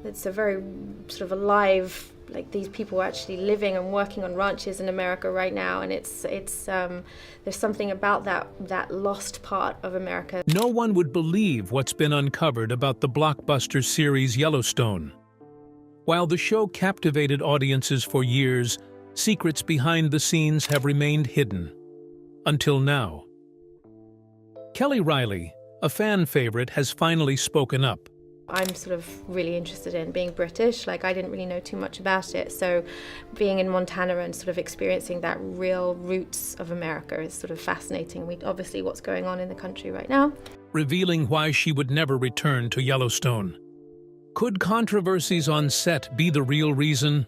It's a very sort of alive, like these people are actually living and working on ranches in America right now, and it's there's something about that lost part of America. No one would believe what's been uncovered about the blockbuster series Yellowstone. While the show captivated audiences for years, secrets behind the scenes have remained hidden. Until now. Kelly Reilly, a fan favorite, has finally spoken up. I'm sort of really interested in being British. Like, I didn't really know too much about it, so being in Montana and sort of experiencing that real roots of America is sort of fascinating. Obviously what's going on in the country right now. Revealing why she would never return to Yellowstone. Could controversies on set be the real reason?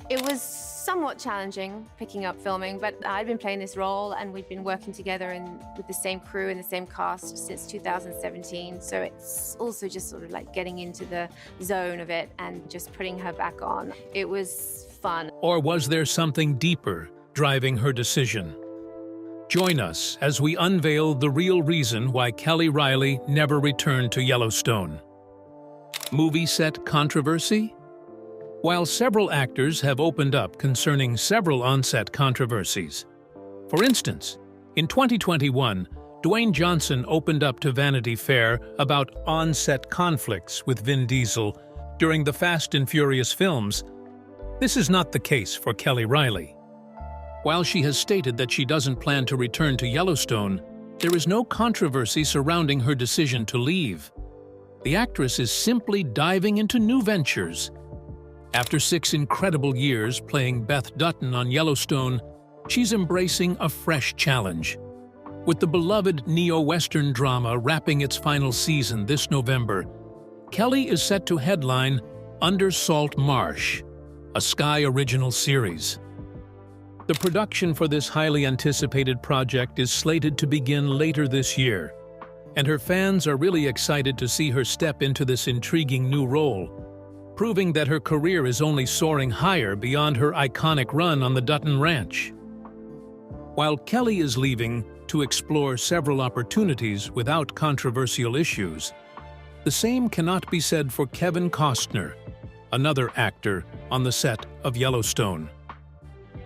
It was somewhat challenging picking up filming, but I'd been playing this role and we'd been working together with the same crew and the same cast since 2017. So it's also just sort of like getting into the zone of it and just putting her back on. It was fun. Or was there something deeper driving her decision? Join us as we unveil the real reason why Kelly Reilly never returned to Yellowstone. Movie set controversy? While several actors have opened up concerning several on-set controversies. For instance, in 2021, Dwayne Johnson opened up to Vanity Fair about on-set conflicts with Vin Diesel during the Fast and Furious films. This is not the case for Kelly Reilly. While she has stated that she doesn't plan to return to Yellowstone, there is no controversy surrounding her decision to leave. The actress is simply diving into new ventures. After 6 incredible years playing Beth Dutton on Yellowstone, she's embracing a fresh challenge. With the beloved neo-Western drama wrapping its final season this November, Kelly is set to headline Under Salt Marsh, a Sky original series. The production for this highly anticipated project is slated to begin later this year, and her fans are really excited to see her step into this intriguing new role, proving that her career is only soaring higher beyond her iconic run on the Dutton Ranch. While Kelly is leaving to explore several opportunities without controversial issues, the same cannot be said for Kevin Costner, another actor on the set of Yellowstone.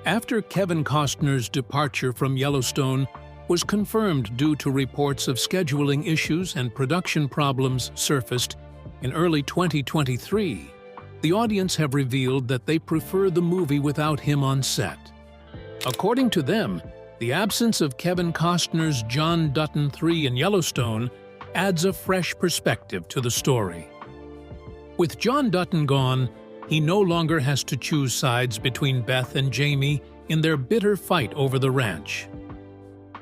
After Kevin Costner's departure from Yellowstone was confirmed due to reports of scheduling issues and production problems surfaced in early 2023, the audience have revealed that they prefer the movie without him on set. According to them, the absence of Kevin Costner's John Dutton 3 in Yellowstone adds a fresh perspective to the story. With John Dutton gone, he no longer has to choose sides between Beth and Jamie in their bitter fight over the ranch.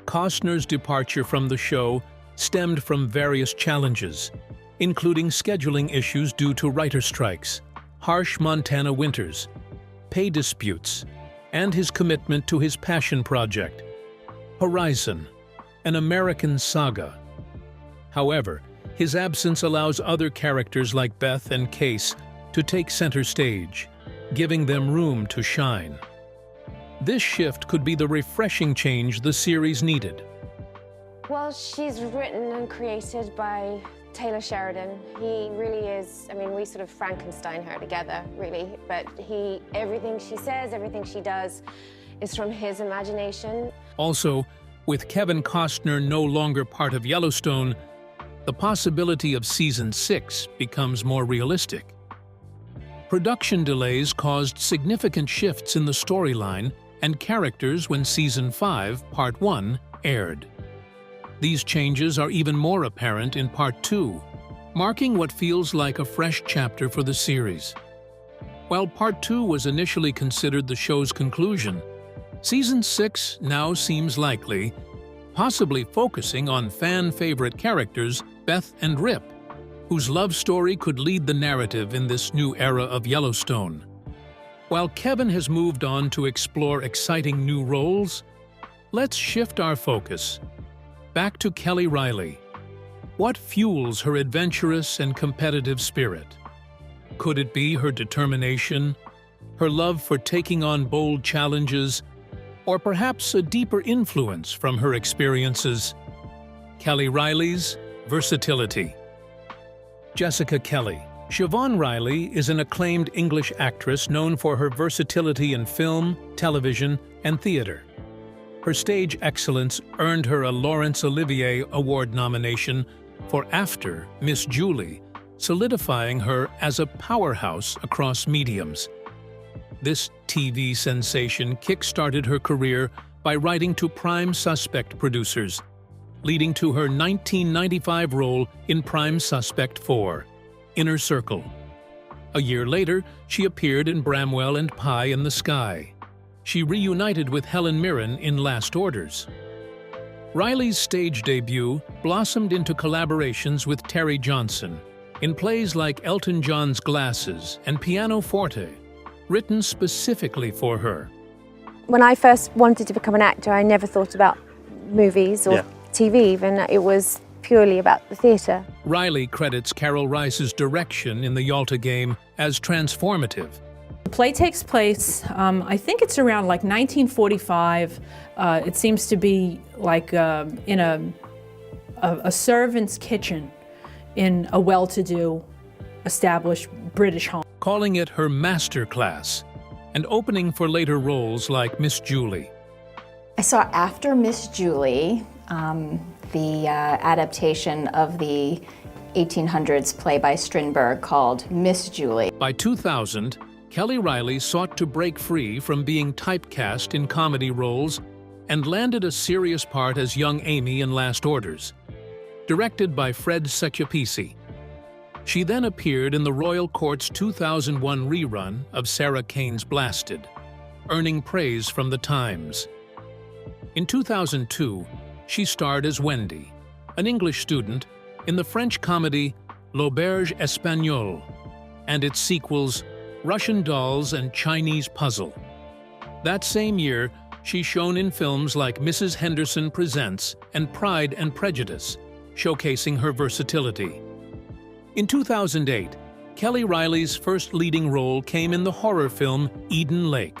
Costner's departure from the show stemmed from various challenges, including scheduling issues due to writer strikes, harsh Montana winters, pay disputes, and his commitment to his passion project, Horizon, an American saga. However, his absence allows other characters like Beth and Case to take center stage, giving them room to shine. This shift could be the refreshing change the series needed. Well, she's written and created by Taylor Sheridan. He really is, I mean, we sort of Frankenstein her together, really, but everything she says, everything she does is from his imagination. Also, with Kevin Costner no longer part of Yellowstone, the possibility of Season 6 becomes more realistic. Production delays caused significant shifts in the storyline and characters when Season 5, Part 1, aired. These changes are even more apparent in Part 2, marking what feels like a fresh chapter for the series. While Part 2 was initially considered the show's conclusion, Season 6 now seems likely, possibly focusing on fan-favorite characters Beth and Rip, whose love story could lead the narrative in this new era of Yellowstone. While Kevin has moved on to explore exciting new roles, let's shift our focus. Back to Kelly Reilly. What fuels her adventurous and competitive spirit? Could it be her determination, her love for taking on bold challenges, or perhaps a deeper influence from her experiences? Kelly Reilly's versatility. Jessica Kelly, Siobhan Reilly is an acclaimed English actress known for her versatility in film, television, and theater. Her stage excellence earned her a Laurence Olivier Award nomination for After Miss Julie, solidifying her as a powerhouse across mediums. This TV sensation kick-started her career by writing to prime suspect producers, leading to her 1995 role in Prime Suspect 4, Inner Circle. A year later, she appeared in Bramwell and Pie in the Sky. She reunited with Helen Mirren in Last Orders. Reilly's stage debut blossomed into collaborations with Terry Johnson in plays like Elton John's Glasses and Pianoforte, written specifically for her. When I first wanted to become an actor, I never thought about movies or TV even. It was purely about the theatre. Reilly credits Carol Rice's direction in the Yalta game as transformative. The play takes place, I think it's around like 1945. It seems to be like in a servant's kitchen in a well-to-do, established British home. Calling it her masterclass and opening for later roles like Miss Julie. I saw After Miss Julie, the adaptation of the 1800s play by Strindberg called Miss Julie. By 2000, Kelly Reilly sought to break free from being typecast in comedy roles and landed a serious part as young Amy in Last Orders, directed by Fred Secchiapisi. She then appeared in the Royal Court's 2001 rerun of Sarah Kane's Blasted, earning praise from the Times. In 2002, she starred as Wendy, an English student, in the French comedy L'Auberge Espagnole and its sequels Russian Dolls and Chinese Puzzle. That same year, she shone in films like Mrs. Henderson Presents and Pride and Prejudice, showcasing her versatility. In 2008, Kelly Reilly's first leading role came in the horror film Eden Lake,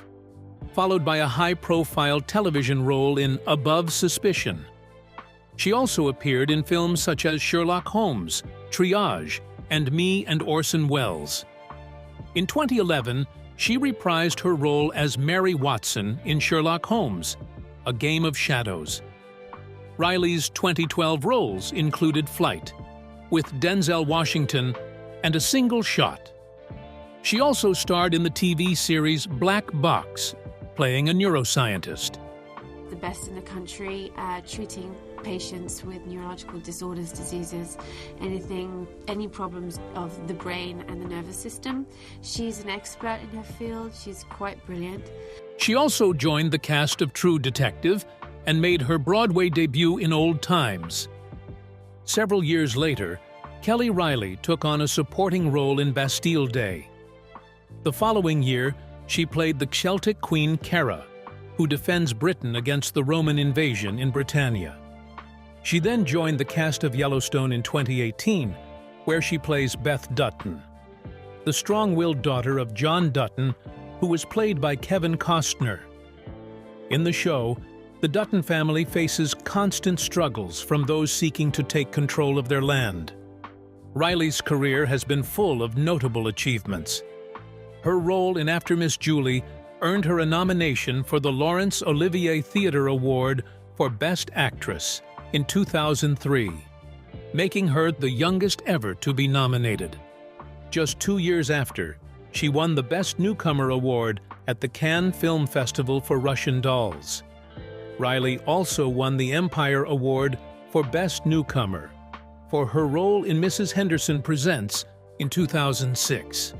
followed by a high-profile television role in Above Suspicion. She also appeared in films such as Sherlock Holmes, Triage, and Me and Orson Welles. In 2011, she reprised her role as Mary Watson in Sherlock Holmes, A Game of Shadows. Reilly's 2012 roles included Flight, with Denzel Washington, and A Single Shot. She also starred in the TV series Black Box, playing a neuroscientist. The best in the country, treating patients with neurological disorders, diseases, any problems of the brain and the nervous system. She's an expert in her field. She's quite brilliant. She also joined the cast of True Detective and made her Broadway debut in Old Times. Several years later, Kelly Reilly took on a supporting role in Bastille Day. The following year, she played the Celtic Queen Cara, who defends Britain against the Roman invasion in Britannia. She then joined the cast of Yellowstone in 2018, where she plays Beth Dutton, the strong-willed daughter of John Dutton, who was played by Kevin Costner. In the show, the Dutton family faces constant struggles from those seeking to take control of their land. Reilly's career has been full of notable achievements. Her role in After Miss Julie earned her a nomination for the Laurence Olivier Theatre Award for Best Actress in 2003, making her the youngest ever to be nominated. Just 2 years after, she won the Best Newcomer Award at the Cannes Film Festival for Russian Dolls. Reilly also won the Empire Award for Best Newcomer for her role in Mrs. Henderson Presents in 2006.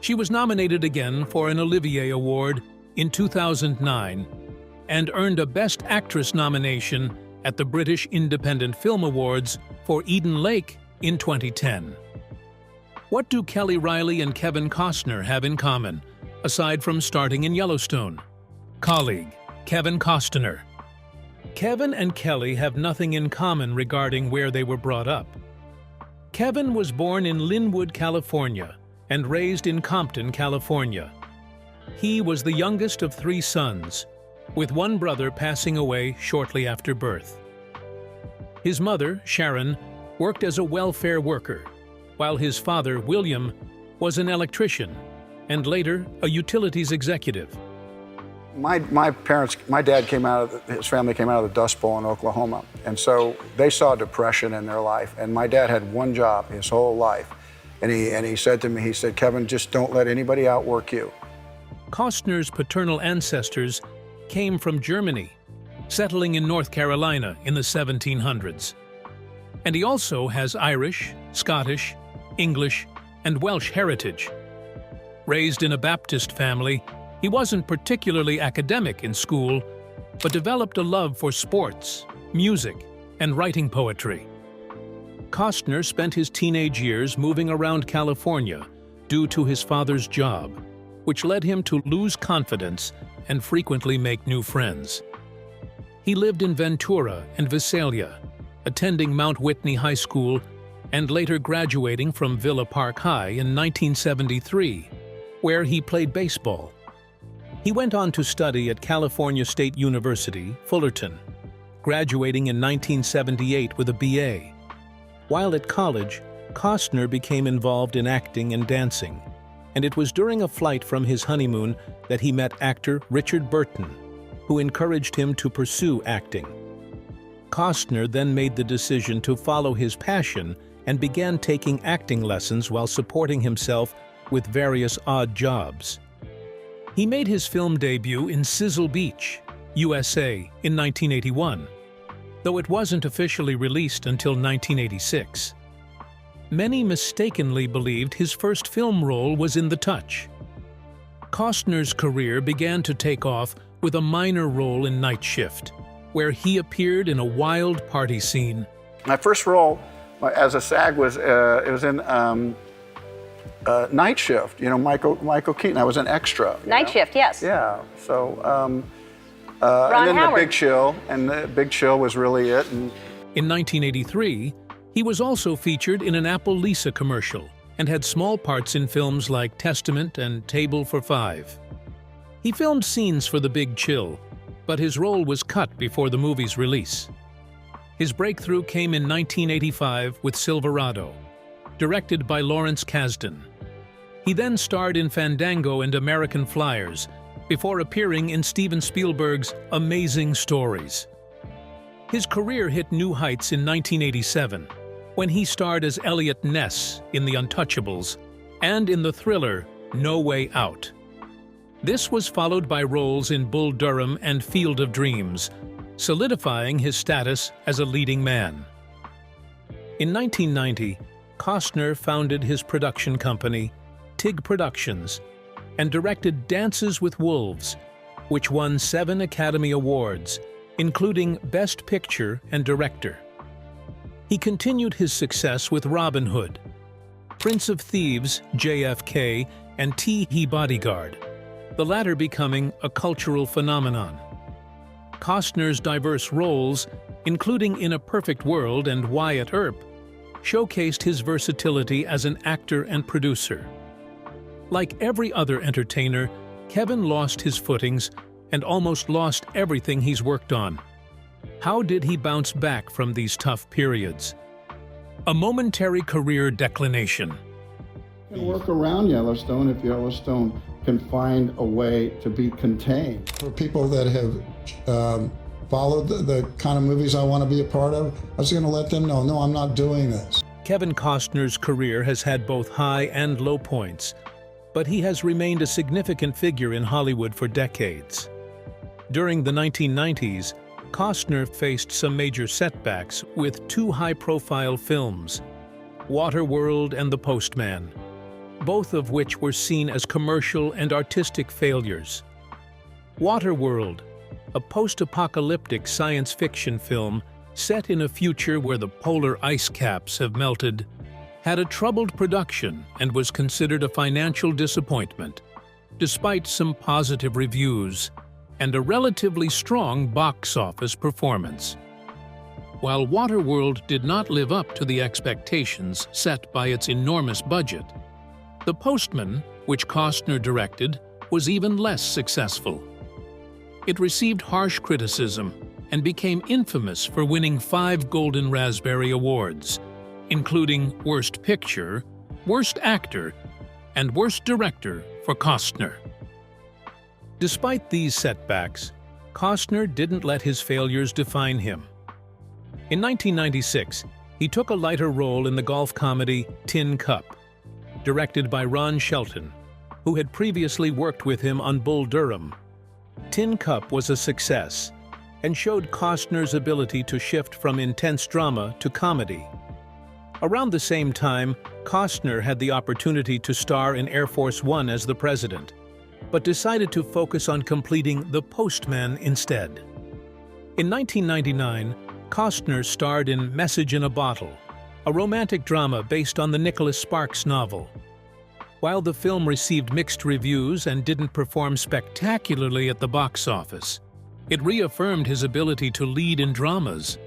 She was nominated again for an Olivier Award in 2009 and earned a Best Actress nomination at the British Independent Film Awards for Eden Lake in 2010. What do Kelly Reilly and Kevin Costner have in common, aside from starting in Yellowstone? Colleague Kevin Costner. Kevin and Kelly have nothing in common regarding where they were brought up. Kevin was born in Linwood, California, and raised in Compton, California. He was the youngest of 3 sons, with one brother passing away shortly after birth. His mother, Sharon, worked as a welfare worker, while his father, William, was an electrician and later a utilities executive. My dad his family came out of the Dust Bowl in Oklahoma, and so they saw depression in their life, and my dad had one job his whole life, and he said to me, he said, "Kevin, just don't let anybody outwork you." Costner's paternal ancestors came from Germany, settling in North Carolina in the 1700s. And he also has Irish, Scottish, English, and Welsh heritage. Raised in a Baptist family, he wasn't particularly academic in school, but developed a love for sports, music, and writing poetry. Costner spent his teenage years moving around California due to his father's job, which led him to lose confidence and frequently make new friends. He lived in Ventura and Visalia, attending Mount Whitney High School and later graduating from Villa Park High in 1973, where he played baseball. He went on to study at California State University, Fullerton, graduating in 1978 with a BA. While at college, Costner became involved in acting and dancing, and it was during a flight from his honeymoon that he met actor Richard Burton, who encouraged him to pursue acting. Costner then made the decision to follow his passion and began taking acting lessons while supporting himself with various odd jobs. He made his film debut in Sizzle Beach, USA, in 1981, though it wasn't officially released until 1986. Many mistakenly believed his first film role was in The Touch. Costner's career began to take off with a minor role in Night Shift, where he appeared in a wild party scene. My first role as a SAG was in Night Shift. You know, Michael Keaton. I was an extra. Night Shift, yes. Yeah. So, and then Howard. The Big Chill, and The Big Chill was really it. And In 1983, he was also featured in an Apple Lisa commercial and had small parts in films like Testament and Table for Five. He filmed scenes for The Big Chill, but his role was cut before the movie's release. His breakthrough came in 1985 with Silverado, directed by Lawrence Kasdan. He then starred in Fandango and American Flyers, before appearing in Steven Spielberg's Amazing Stories. His career hit new heights in 1987, when he starred as Elliot Ness in The Untouchables and in the thriller No Way Out. This was followed by roles in Bull Durham and Field of Dreams, solidifying his status as a leading man. In 1990, Costner founded his production company, Tig Productions, and directed Dances with Wolves, which won 7 Academy Awards, including Best Picture and Director. He continued his success with Robin Hood, Prince of Thieves, JFK, and T.He Bodyguard, the latter becoming a cultural phenomenon. Costner's diverse roles, including In a Perfect World and Wyatt Earp, showcased his versatility as an actor and producer. Like every other entertainer, Kevin lost his footings and almost lost everything he's worked on. How did he bounce back from these tough periods? A momentary career declination. You can work around Yellowstone if Yellowstone can find a way to be contained. For people that have followed the kind of movies I want to be a part of, I was going to let them know, no, I'm not doing this. Kevin Costner's career has had both high and low points, but he has remained a significant figure in Hollywood for decades. During the 1990s, Costner faced some major setbacks with 2 high-profile films, Waterworld and The Postman, both of which were seen as commercial and artistic failures. Waterworld, a post-apocalyptic science fiction film set in a future where the polar ice caps have melted, had a troubled production and was considered a financial disappointment, despite some positive reviews and a relatively strong box office performance. While Waterworld did not live up to the expectations set by its enormous budget, The Postman, which Costner directed, was even less successful. It received harsh criticism and became infamous for winning 5 Golden Raspberry Awards, including Worst Picture, Worst Actor, and Worst Director for Costner. Despite these setbacks, Costner didn't let his failures define him. In 1996, he took a lighter role in the golf comedy Tin Cup, directed by Ron Shelton, who had previously worked with him on Bull Durham. Tin Cup was a success and showed Costner's ability to shift from intense drama to comedy. Around the same time, Costner had the opportunity to star in Air Force One as the president, but decided to focus on completing The Postman instead. In 1999, Costner starred in Message in a Bottle, a romantic drama based on the Nicholas Sparks novel. While the film received mixed reviews and didn't perform spectacularly at the box office, it reaffirmed his ability to lead in dramas.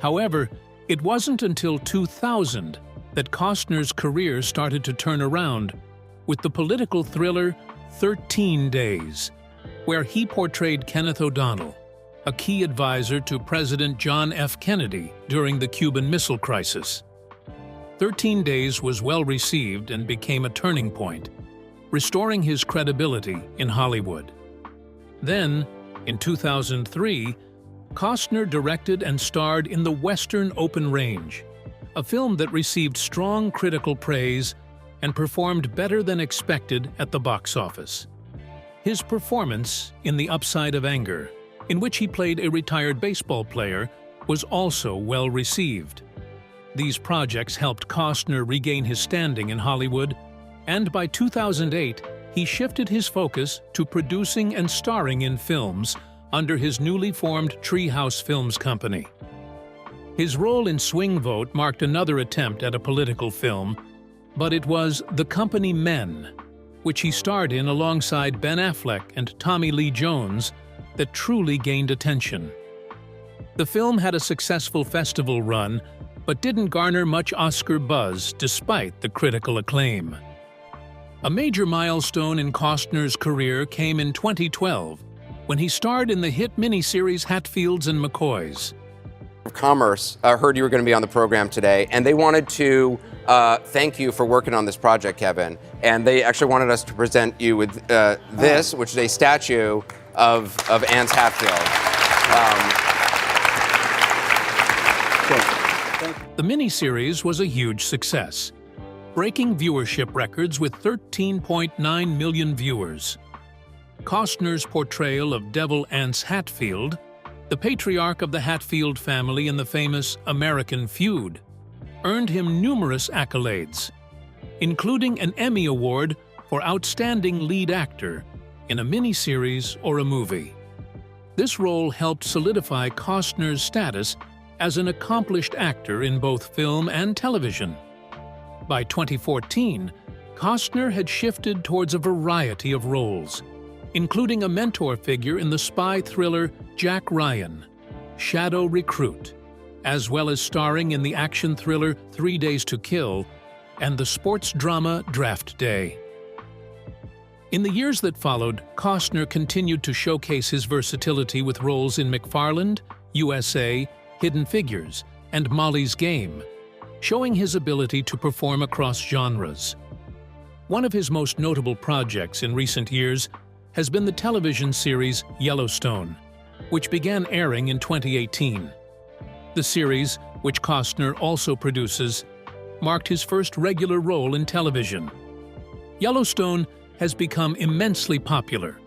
However, it wasn't until 2000 that Costner's career started to turn around with the political thriller 13 Days, where he portrayed Kenneth O'Donnell, a key advisor to President John F. Kennedy during the Cuban Missile Crisis. 13 Days was well received and became a turning point, restoring his credibility in Hollywood. Then, in 2003, Costner directed and starred in The Western Open Range, a film that received strong critical praise and performed better than expected at the box office. His performance in The Upside of Anger, in which he played a retired baseball player, was also well received. These projects helped Costner regain his standing in Hollywood, and by 2008, he shifted his focus to producing and starring in films under his newly formed Treehouse Films Company. His role in Swing Vote marked another attempt at a political film, but it was The Company Men, which he starred in alongside Ben Affleck and Tommy Lee Jones, that truly gained attention. The film had a successful festival run, but didn't garner much Oscar buzz despite the critical acclaim. A major milestone in Costner's career came in 2012, when he starred in the hit miniseries Hatfields and McCoys. Commerce heard you were going to be on the program today, and they wanted to thank you for working on this project, Kevin. And they actually wanted us to present you with this, which is a statue of Anne Hatfield. The miniseries was a huge success, breaking viewership records with 13.9 million viewers. Costner's portrayal of Devil Anse Hatfield, the patriarch of the Hatfield family in the famous American Feud, earned him numerous accolades, including an Emmy Award for Outstanding Lead Actor in a miniseries or a movie. This role helped solidify Costner's status as an accomplished actor in both film and television. By 2014, Costner had shifted towards a variety of roles, including a mentor figure in the spy thriller Jack Ryan, Shadow Recruit, as well as starring in the action thriller 3 Days to Kill and the sports drama Draft Day. In the years that followed, Costner continued to showcase his versatility with roles in McFarland, USA, Hidden Figures, and Molly's Game, showing his ability to perform across genres. One of his most notable projects in recent years has been the television series Yellowstone, which began airing in 2018. The series, which Costner also produces, marked his first regular role in television. Yellowstone has become immensely popular,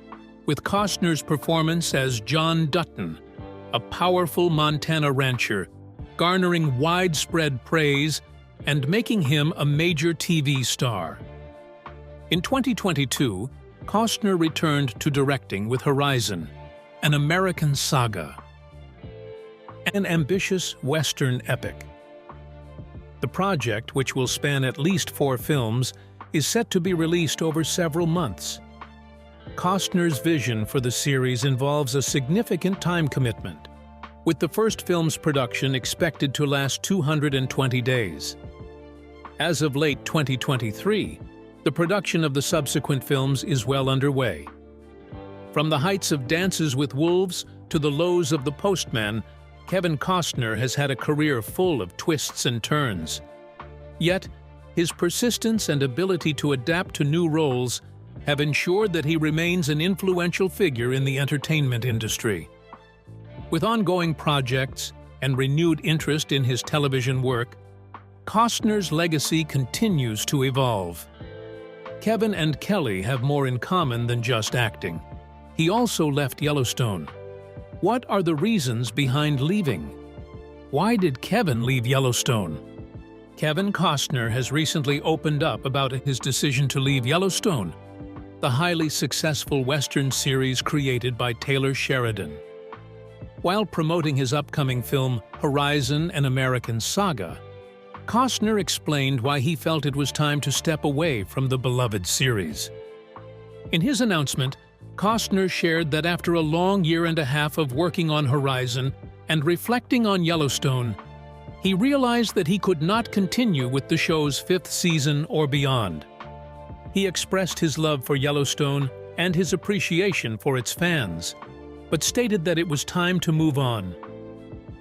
with Costner's performance as John Dutton, a powerful Montana rancher, garnering widespread praise and making him a major TV star. In 2022, Costner returned to directing with Horizon, an American saga, an ambitious Western epic. The project, which will span at least 4 films, is set to be released over several months. Costner's vision for the series involves a significant time commitment, with the first film's production expected to last 220 days. As of late 2023, the production of the subsequent films is well underway. From the heights of Dances with Wolves to the lows of The Postman, Kevin Costner has had a career full of twists and turns, Yet, his persistence and ability to adapt to new roles have ensured that he remains an influential figure in the entertainment industry. With ongoing projects and renewed interest in his television work, Costner's legacy continues to evolve. Kevin and Kelly have more in common than just acting. He also left Yellowstone. What are the reasons behind leaving? Why did Kevin leave Yellowstone? Kevin Costner has recently opened up about his decision to leave Yellowstone, the highly successful Western series created by Taylor Sheridan. While promoting his upcoming film Horizon: An American Saga, Costner explained why he felt it was time to step away from the beloved series. In his announcement, Costner shared that after a long year and a half of working on Horizon and reflecting on Yellowstone, he realized that he could not continue with the show's 5th season or beyond. He expressed his love for Yellowstone and his appreciation for its fans, but stated that it was time to move on.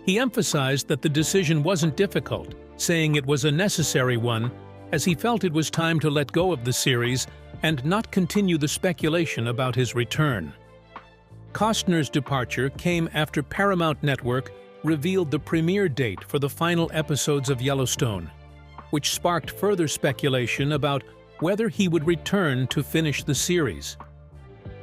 He emphasized that the decision wasn't difficult, saying it was a necessary one, as he felt it was time to let go of the series and not continue the speculation about his return. Costner's departure came after Paramount Network revealed the premiere date for the final episodes of Yellowstone, which sparked further speculation about whether he would return to finish the series.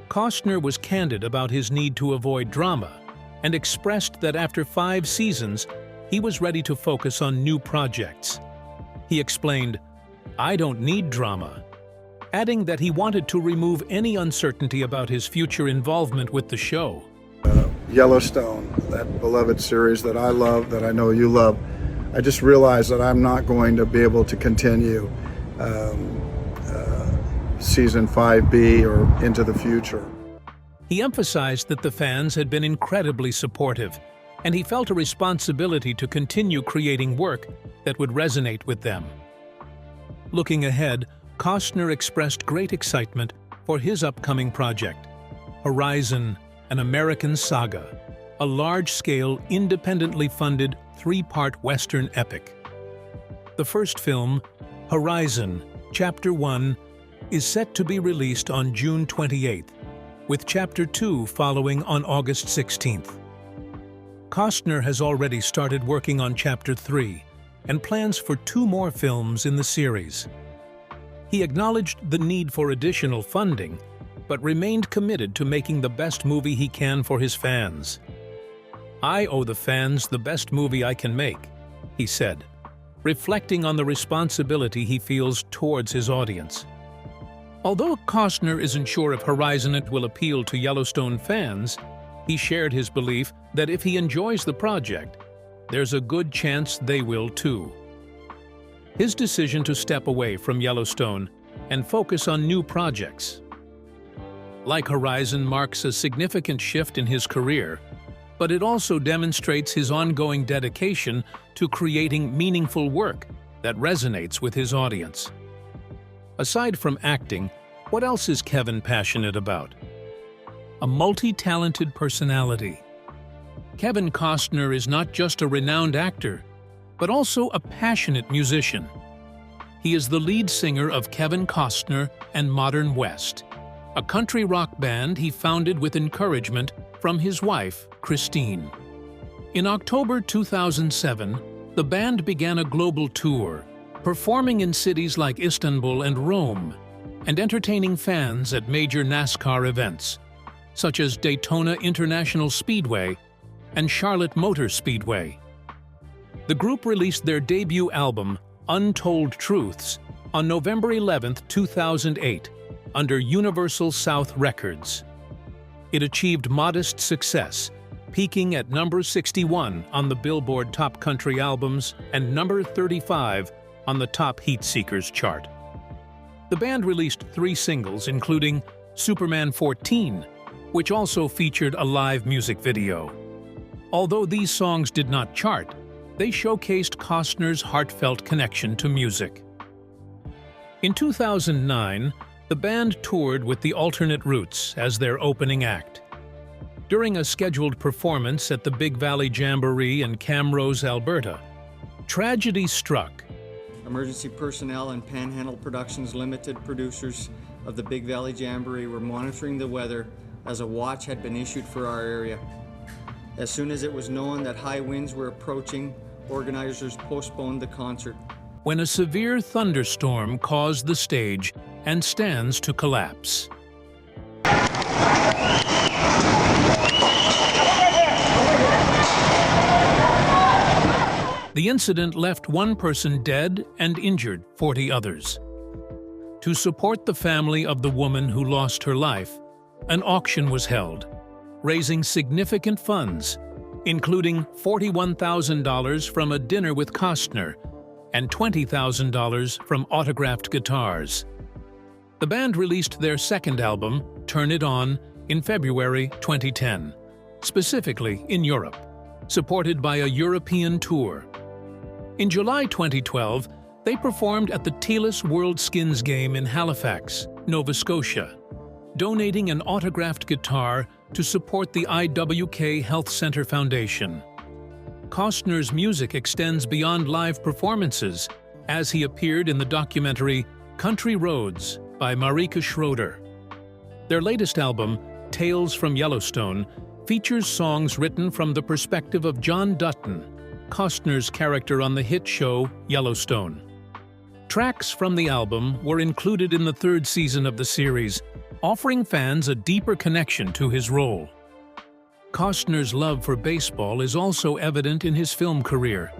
Costner was candid about his need to avoid drama and expressed that after 5 seasons, he was ready to focus on new projects. He explained, "I don't need drama," adding that he wanted to remove any uncertainty about his future involvement with the show. Yellowstone, that beloved series that I love, that I know you love, I just realized that I'm not going to be able to continue season 5B or into the future. He emphasized that the fans had been incredibly supportive, and he felt a responsibility to continue creating work that would resonate with them. Looking ahead, Costner expressed great excitement for his upcoming project, Horizon: An American Saga, a large-scale, independently funded 3-part Western epic. The first film, Horizon, Chapter 1, is set to be released on June 28th, with Chapter 2 following on August 16th. Costner has already started working on Chapter 3 and plans for 2 more films in the series. He acknowledged the need for additional funding, but remained committed to making the best movie he can for his fans. "I owe the fans the best movie I can make," he said, reflecting on the responsibility he feels towards his audience. Although Costner isn't sure if Horizon will appeal to Yellowstone fans, he shared his belief that if he enjoys the project, there's a good chance they will too. His decision to step away from Yellowstone and focus on new projects. Like Horizon marks a significant shift in his career, but it also demonstrates his ongoing dedication to creating meaningful work that resonates with his audience. Aside from acting, what else is Kevin passionate about? A multi-talented personality. Kevin Costner is not just a renowned actor, but also a passionate musician. He is the lead singer of Kevin Costner and Modern West, a country rock band he founded with encouragement from his wife, Christine. In October 2007, the band began a global tour, performing in cities like Istanbul and Rome, and entertaining fans at major NASCAR events, such as Daytona International Speedway and Charlotte Motor Speedway. The group released their debut album, Untold Truths, on November 11, 2008, under Universal South Records. It achieved modest success, peaking at number 61 on the Billboard Top Country Albums and number 35 on the Top Heat Seekers chart. The band released 3 singles, including Superman 14, which also featured a live music video. Although these songs did not chart, they showcased Costner's heartfelt connection to music. In 2009, the band toured with the Alternate Roots as their opening act. During a scheduled performance at the Big Valley Jamboree in Camrose, Alberta, tragedy struck emergency personnel and Panhandle Productions Limited producers of the Big Valley Jamboree were monitoring the weather as a watch had been issued for our area. As soon as it was known that high winds were approaching, organizers postponed the concert. When a severe thunderstorm caused the stage and stands to collapse. The incident left one person dead and injured 40 others. To support the family of the woman who lost her life, an auction was held, raising significant funds, including $41,000 from a dinner with Costner and $20,000 from autographed guitars. The band released their second album, Turn It On, in February 2010, specifically in Europe, supported by a European tour. In July 2012, they performed at the Telis World Skins Game in Halifax, Nova Scotia, donating an autographed guitar to support the IWK Health Center Foundation. Costner's music extends beyond live performances, as he appeared in the documentary Country Roads by Marika Schroeder. Their latest album, Tales from Yellowstone, features songs written from the perspective of John Dutton, Costner's character on the hit show Yellowstone. Tracks from the album were included in the third season of the series, offering fans a deeper connection to his role. Costner's love for baseball is also evident in his film career,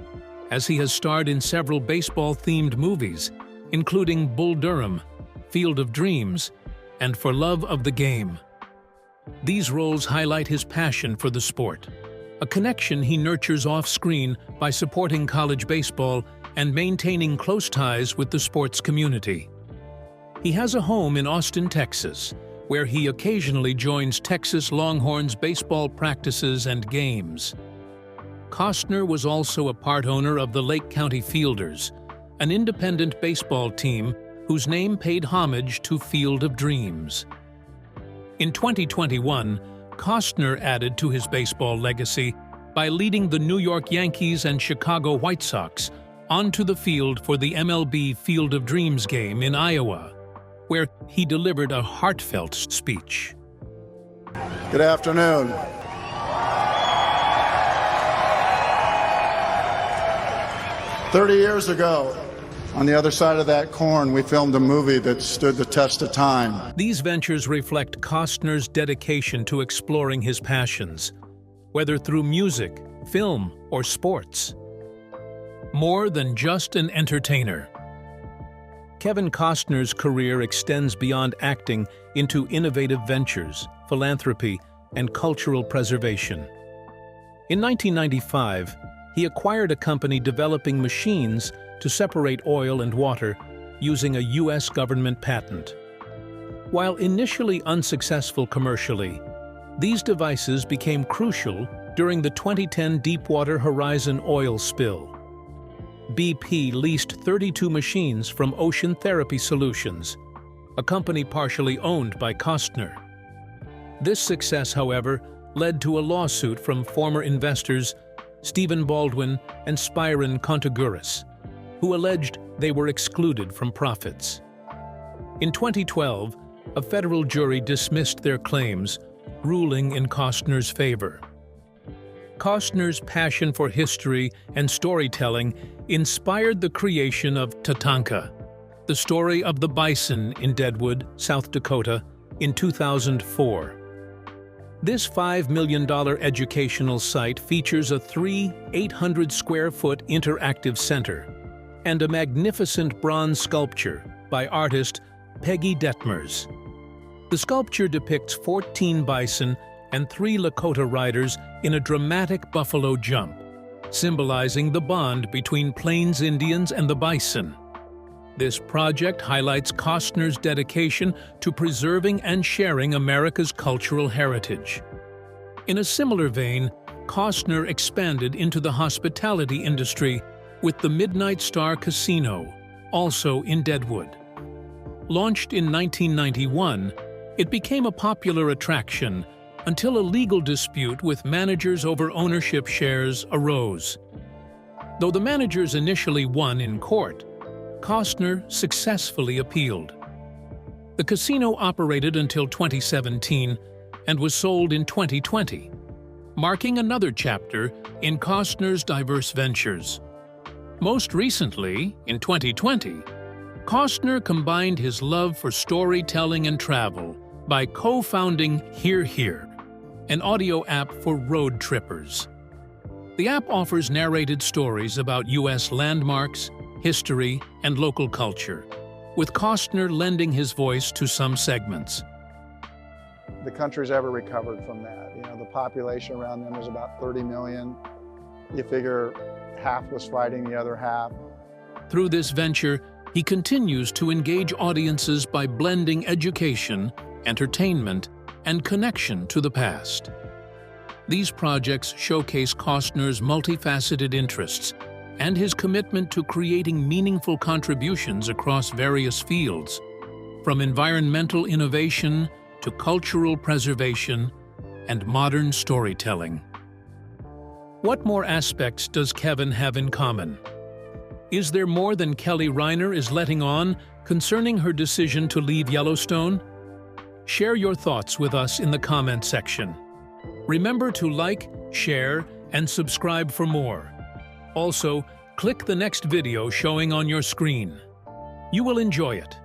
as he has starred in several baseball-themed movies, including Bull Durham, Field of Dreams, and For Love of the Game. These roles highlight his passion for the sport, a connection he nurtures off-screen by supporting college baseball and maintaining close ties with the sports community. He has a home in Austin, Texas, where he occasionally joins Texas Longhorns baseball practices and games. Costner was also a part owner of the Lake County Fielders, an independent baseball team whose name paid homage to Field of Dreams. In 2021, Costner added to his baseball legacy by leading the New York Yankees and Chicago White Sox onto the field for the MLB Field of Dreams game in Iowa, where he delivered a heartfelt speech. Good afternoon. "30 years ago, on the other side of that corn, we filmed a movie that stood the test of time." These ventures reflect Costner's dedication to exploring his passions, whether through music, film, or sports. More than just an entertainer. Kevin Costner's career extends beyond acting into innovative ventures, philanthropy, and cultural preservation. In 1995, he acquired a company developing machines to separate oil and water using a U.S. government patent. While initially unsuccessful commercially, these devices became crucial during the 2010 Deepwater Horizon oil spill. BP leased 32 machines from Ocean Therapy Solutions, a company partially owned by Costner. This success, however, led to a lawsuit from former investors Stephen Baldwin and Spyron Contiguris, who alleged they were excluded from profits. In 2012, a federal jury dismissed their claims, ruling in Costner's favor. Costner's passion for history and storytelling inspired the creation of Tatanka, the story of the bison in Deadwood, South Dakota, in 2004. This $5 million educational site features a 800-square-foot interactive center and a magnificent bronze sculpture by artist Peggy Detmers. The sculpture depicts 14 bison and 3 Lakota riders in a dramatic buffalo jump, symbolizing the bond between Plains Indians and the bison. This project highlights Costner's dedication to preserving and sharing America's cultural heritage. In a similar vein, Costner expanded into the hospitality industry with the Midnight Star Casino, also in Deadwood. Launched in 1991, it became a popular attraction until a legal dispute with managers over ownership shares arose. Though the managers initially won in court, Costner successfully appealed. The casino operated until 2017 and was sold in 2020, marking another chapter in Costner's diverse ventures. Most recently, in 2020, Costner combined his love for storytelling and travel by co-founding Hear Here, an audio app for road trippers. The app offers narrated stories about U.S. landmarks, history, and local culture, with Costner lending his voice to some segments. The country's ever recovered from that. The population around them is about 30 million. You figure half was fighting the other half. Through this venture, he continues to engage audiences by blending education, entertainment, and connection to the past. These projects showcase Costner's multifaceted interests and his commitment to creating meaningful contributions across various fields, from environmental innovation to cultural preservation and modern storytelling. What more aspects does Kevin have in common? Is there more than Kelly Reilly is letting on concerning her decision to leave Yellowstone? Share your thoughts with us in the comment section. Remember to like, share, and subscribe for more. Also, click the next video showing on your screen. You will enjoy it.